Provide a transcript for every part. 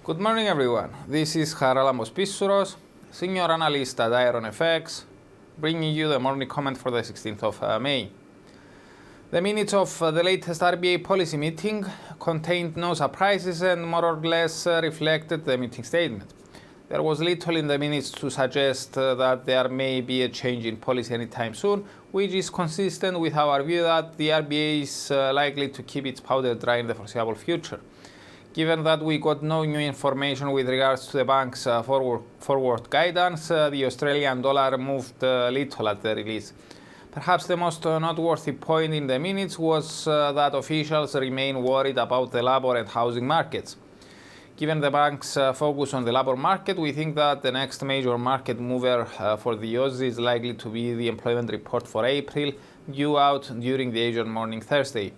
Good morning, everyone. This is Charalambos Pissouros, Senior Analyst at IronFX, bringing you the morning comment for the 16th of May. The minutes of the latest RBA policy meeting contained no surprises and more or less reflected the meeting statement. There was little in the minutes to suggest that there may be a change in policy anytime soon, which is consistent with our view that the RBA is likely to keep its powder dry in the foreseeable future. Given that we got no new information with regards to the bank's forward guidance, the Australian dollar moved little at the release. Perhaps the most noteworthy point in the minutes was that officials remain worried about the labour and housing markets. Given the bank's focus on the labour market, we think that the next major market mover for the Aussie is likely to be the employment report for April, due out during the Asian morning Thursday.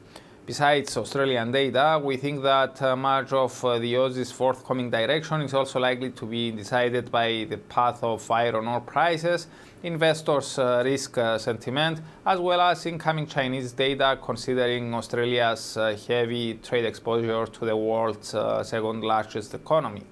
Besides Australian data, we think that much of the Aussie's forthcoming direction is also likely to be decided by the path of iron ore prices, investors' risk sentiment, as well as incoming Chinese data, considering Australia's heavy trade exposure to the world's second largest economy.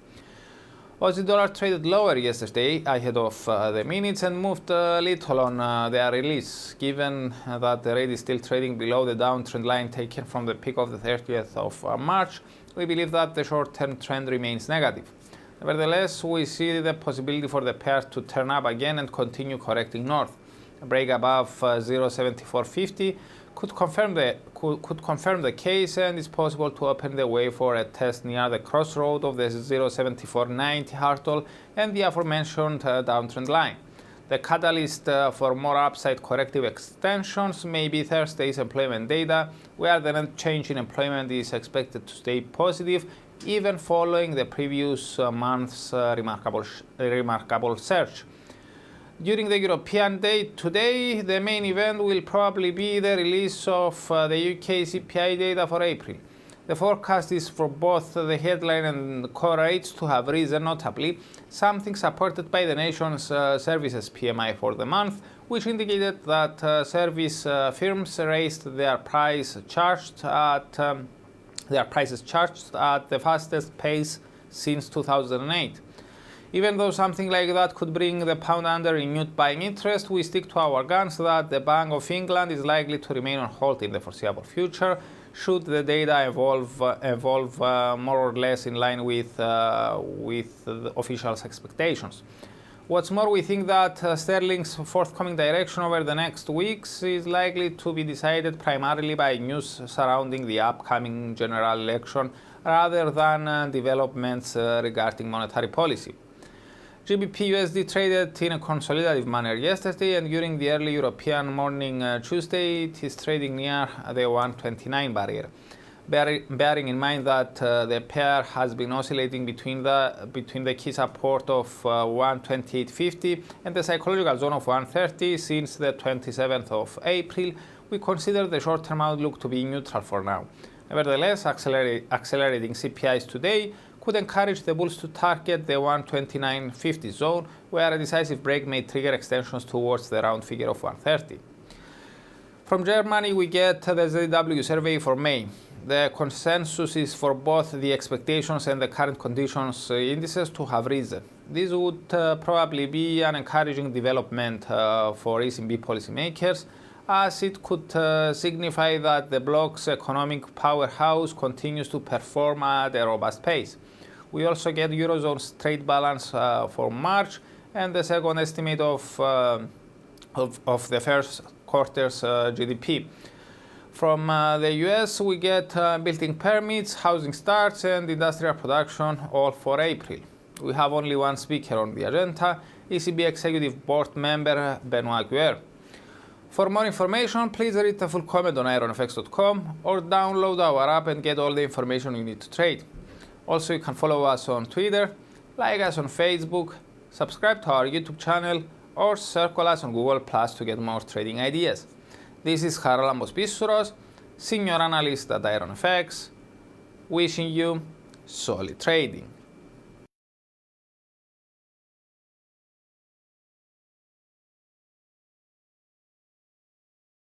Aussie dollar traded lower yesterday ahead of the minutes and moved little on their release. Given that the rate is still trading below the downtrend line taken from the peak of the 30th of March, we believe that the short-term trend remains negative. Nevertheless, we see the possibility for the pair to turn up again and continue correcting north. A break above 0.7450 could confirm the case, and it's possible to open the way for a test near the crossroad of the 0.7490 hurdle and the aforementioned downtrend line. The catalyst for more upside corrective extensions may be Thursday's employment data, where the net change in employment is expected to stay positive, even following the previous month's remarkable surge. During the European day today, the main event will probably be the release of the UK CPI data for April. The forecast is for both the headline and core rates to have risen notably, something supported by the nation's services PMI for the month, which indicated that service firms raised their prices charged at the fastest pace since 2008. Even though something like that could bring the pound under renewed buying interest, we stick to our guns that the Bank of England is likely to remain on hold in the foreseeable future, should the data evolve more or less in line with the officials' expectations. What's more, we think that sterling's forthcoming direction over the next weeks is likely to be decided primarily by news surrounding the upcoming general election rather than developments regarding monetary policy. GBP USD traded in a consolidative manner yesterday, and during the early European morning Tuesday, it is trading near the 129 barrier. Bearing in mind that the pair has been oscillating between the key support of 128.50 and the psychological zone of 130 since the 27th of April, we consider the short-term outlook to be neutral for now. Nevertheless, accelerating CPIs today could encourage the bulls to target the 129.50 zone, where a decisive break may trigger extensions towards the round figure of 130. From Germany, we get the ZW survey for May. The consensus is for both the expectations and the current conditions indices to have risen. This would probably be an encouraging development for ECB policymakers, as it could signify that the bloc's economic powerhouse continues to perform at a robust pace. We also get Eurozone's trade balance for March and the second estimate of the first quarter's GDP. From the US, we get building permits, housing starts, and industrial production, all for April. We have only one speaker on the agenda, ECB Executive Board member Benoit Guer. For more information, please read the full comment on IronFX.com or download our app and get all the information you need to trade. Also, you can follow us on Twitter, like us on Facebook, subscribe to our YouTube channel, or circle us on Google Plus to get more trading ideas. This is Charalambos Pissouros, Senior Analyst at IronFX, wishing you solid trading.